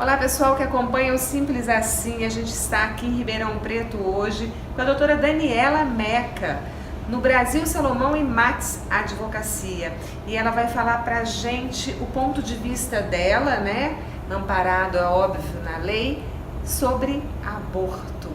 Olá pessoal que acompanha o Simples Assim, a gente está aqui em Ribeirão Preto hoje com a doutora Daniela Meca, no Brasil Salomão e Max Advocacia. E ela vai falar pra gente o ponto de vista dela, né, amparado, é óbvio, na lei, sobre aborto.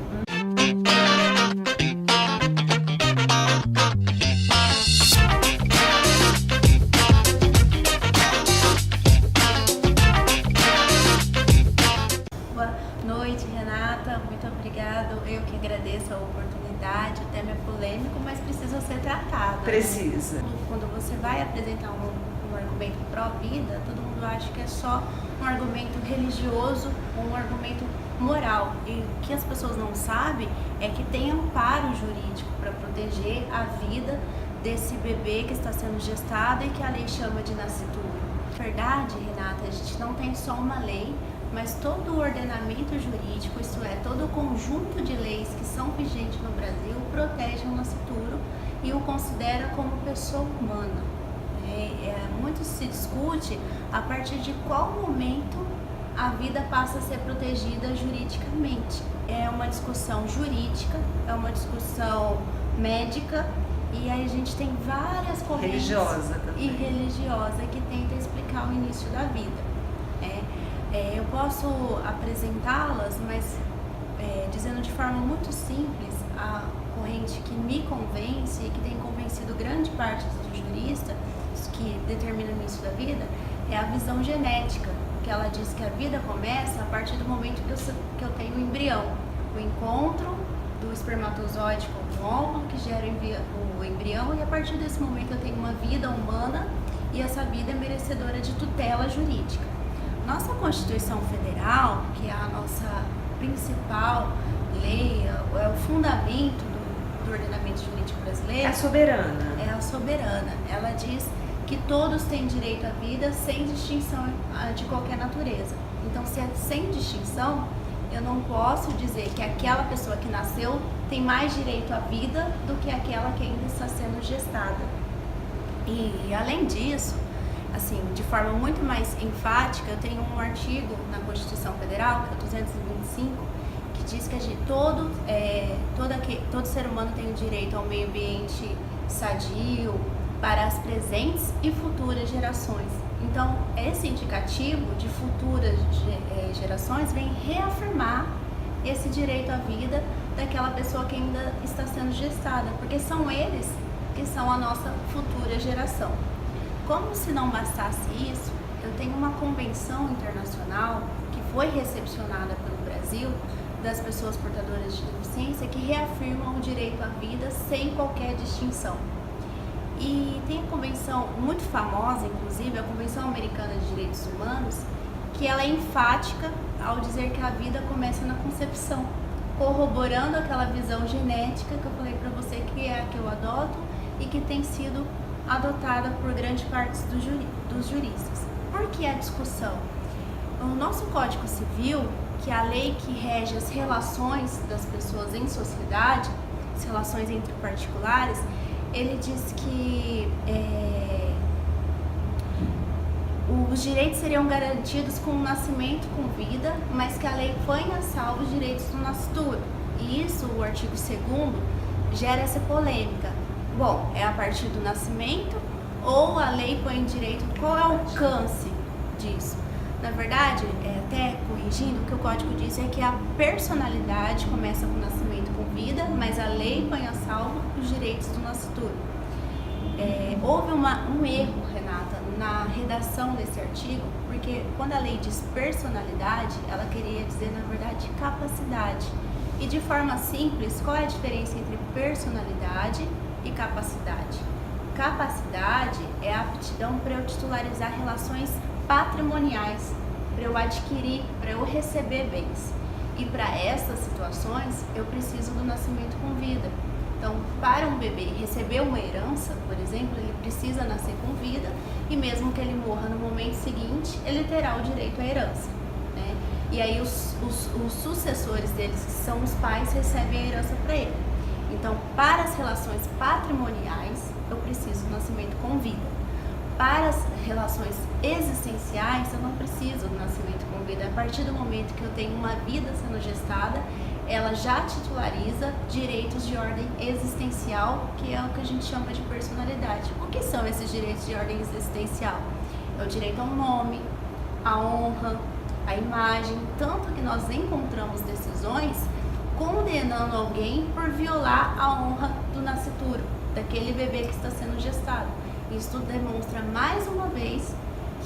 Boa noite, Renata, muito obrigada. Eu que agradeço a oportunidade. O tema é polêmico, mas precisa ser tratado. Precisa. Né? Quando você vai apresentar um argumento pró-vida, todo mundo acha que é só um argumento religioso ou um argumento moral. E o que as pessoas não sabem é que tem amparo jurídico para proteger a vida desse bebê que está sendo gestado e que a lei chama de nascituro. Na verdade, Renata, a gente não tem só uma lei, mas todo o ordenamento jurídico, isto é, todo o conjunto de leis que são vigentes no Brasil, protege o nascituro e o considera como pessoa humana. Muito se discute a partir de qual momento a vida passa a ser protegida juridicamente. É uma discussão jurídica, é uma discussão médica, e aí a gente tem várias correntes Religiosa e também. religiosa que tenta explicar o início da vida. Eu posso apresentá-las, mas dizendo de forma muito simples, a corrente que me convence e que tem convencido grande parte dos juristas que determina o início da vida é a visão genética, que ela diz que a vida começa a partir do momento que eu tenho o embrião, o encontro do espermatozoide com o óvulo que gera o embrião, e a partir desse momento eu tenho uma vida humana e essa vida é merecedora de tutela jurídica. Nossa Constituição Federal, que é a nossa principal lei, é o fundamento do ordenamento jurídico brasileiro. É a soberana. É a soberana. Ela diz que todos têm direito à vida sem distinção de qualquer natureza. Então, se é sem distinção, eu não posso dizer que aquela pessoa que nasceu tem mais direito à vida do que aquela que ainda está sendo gestada. E, além disso, assim, de forma muito mais enfática, eu tenho um artigo na Constituição Federal, que é o 225, que diz que todo ser humano tem o direito ao meio ambiente sadio para as presentes e futuras gerações. Então, esse indicativo de futuras gerações vem reafirmar esse direito à vida daquela pessoa que ainda está sendo gestada, porque são eles que são a nossa futura geração. Como se não bastasse isso, eu tenho uma convenção internacional que foi recepcionada pelo Brasil das pessoas portadoras de deficiência que reafirmam o direito à vida sem qualquer distinção. E tem a convenção muito famosa, inclusive, a Convenção Americana de Direitos Humanos, que ela é enfática ao dizer que a vida começa na concepção, corroborando aquela visão genética que eu falei para você, que é a que eu adoto e que tem sido adotada por grande parte dos juristas. Por que a discussão? O nosso Código Civil, que é a lei que rege as relações das pessoas em sociedade, as relações entre particulares, ele diz que os direitos seriam garantidos com o nascimento com vida, mas que a lei põe a salvo os direitos do nascituro. E isso, o artigo 2º, gera essa polêmica. Bom, é a partir do nascimento ou a lei põe em direito? Qual é o alcance disso? Na verdade, até corrigindo, o que o código diz é que a personalidade começa com o nascimento com vida, mas a lei põe a salvo os direitos do nascituro. Houve um erro, Renata, na redação desse artigo, porque quando a lei diz personalidade, ela queria dizer, na verdade, capacidade. E de forma simples, qual é a diferença entre personalidade e capacidade? Capacidade é a aptidão para eu titularizar relações patrimoniais, para eu adquirir, para eu receber bens. E para essas situações, eu preciso do nascimento com vida. Então, para um bebê receber uma herança, por exemplo, ele precisa nascer com vida, e mesmo que ele morra no momento seguinte, ele terá o direito à herança, né? E aí os sucessores deles, que são os pais, recebem a herança para ele. Então, para as relações patrimoniais, eu preciso do nascimento com vida. Para as relações existenciais, eu não preciso do nascimento com desenvolvida. A partir do momento que eu tenho uma vida sendo gestada, ela já titulariza direitos de ordem existencial, que é o que a gente chama de personalidade. O que são esses direitos de ordem existencial? É o direito ao nome, à honra, à imagem, tanto que nós encontramos decisões condenando alguém por violar a honra do nascituro, daquele bebê que está sendo gestado. Isso demonstra mais uma vez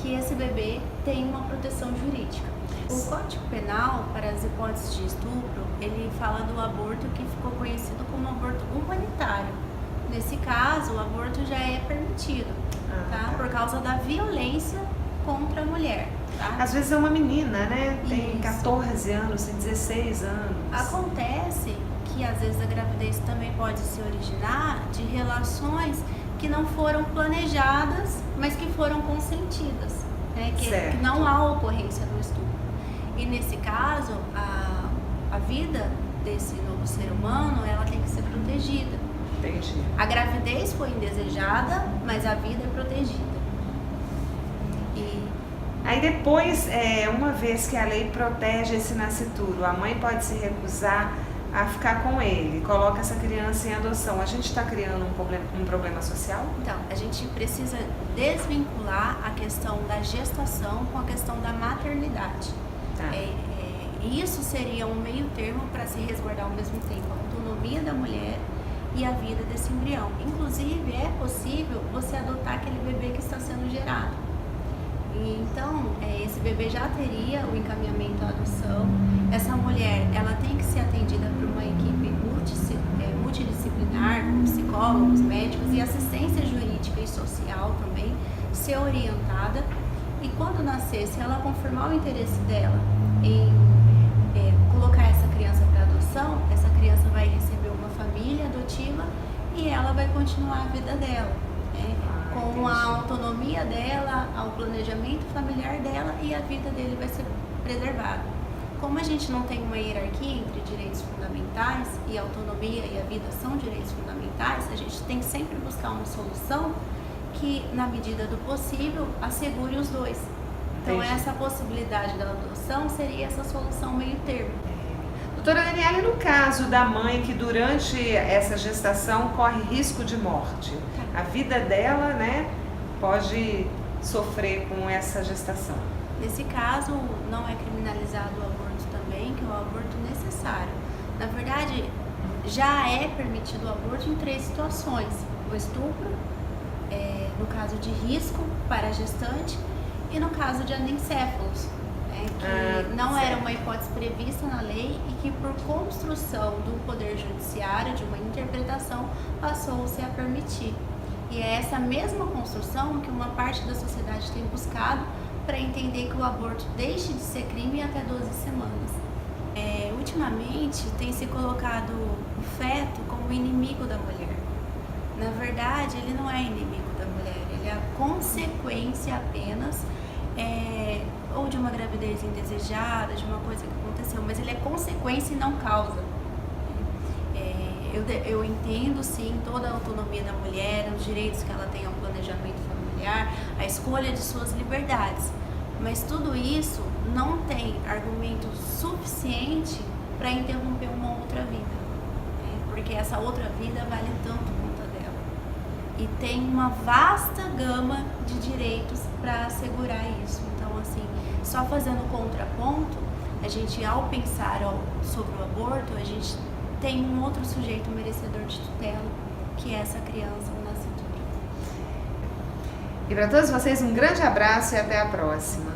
que esse bebê tem uma proteção jurídica. O Código Penal, para as hipóteses de estupro, ele fala do aborto que ficou conhecido como aborto humanitário. Nesse caso, o aborto já é permitido, tá? Por causa da violência contra a mulher. Tá? Às vezes é uma menina, né? Tem Isso. 14 anos, tem 16 anos. Acontece que às vezes a gravidez também pode se originar de relações que não foram planejadas, mas que foram consentidas, né? Que não há ocorrência do estupro. E nesse caso, a vida desse novo ser humano, ela tem que ser protegida. Entendi. A gravidez foi indesejada, mas a vida é protegida. Aí depois, uma vez que a lei protege esse nascituro, a mãe pode se recusar a ficar com ele, coloca essa criança em adoção. A gente está criando um problema social? Então, a gente precisa desvincular a questão da gestação com a questão da maternidade. Tá. Isso seria um meio termo para se resguardar ao mesmo tempo a autonomia da mulher e a vida desse embrião. Inclusive, é possível você adotar aquele bebê que está sendo gerado. E, então, esse bebê já teria o encaminhamento à adoção. Essa mulher, ela tem que ser atendida por uma equipe multidisciplinar, com psicólogos, médicos e assistência jurídica e social também, ser orientada. E quando nascer, se ela confirmar o interesse dela em colocar essa criança para adoção, essa criança vai receber uma família adotiva e ela vai continuar a vida dela, né? Com a autonomia dela, ao planejamento familiar dela, e a vida dele vai ser preservada. Como a gente não tem uma hierarquia entre direitos fundamentais e a autonomia e a vida são direitos fundamentais, a gente tem que sempre buscar uma solução que, na medida do possível, assegure os dois. Então, essa possibilidade da adoção seria essa solução meio termo. Doutora Daniela, e no caso da mãe que durante essa gestação corre risco de morte, a vida dela, né, pode sofrer com essa gestação? Nesse caso, não é criminalizado o aborto também, que é o aborto necessário. Na verdade, já é permitido o aborto em 3 situações: o estupro, no caso de risco para a gestante, e no caso de anencéfalos, que não era uma hipótese prevista na lei e que, por construção do Poder Judiciário, de uma interpretação, passou-se a permitir. E é essa mesma construção que uma parte da sociedade tem buscado para entender que o aborto deixe de ser crime até 12 semanas. Ultimamente, tem se colocado o feto como inimigo da mulher. Na verdade, ele não é inimigo da mulher, ele é a consequência apenas ou de uma gravidez indesejada, de uma coisa que aconteceu, mas ele é consequência e não causa. Eu entendo sim toda a autonomia da mulher, os direitos que ela tem ao planejamento familiar, a escolha de suas liberdades, mas tudo isso não tem argumento suficiente para interromper uma outra vida, porque essa outra vida vale tanto quanto a dela e tem uma vasta gama de direitos para assegurar isso. Então, assim, só fazendo contraponto, a gente, ao pensar sobre o aborto, a gente tem um outro sujeito merecedor de tutela, que é essa criança, o nascituro. E para todos vocês, um grande abraço e até a próxima.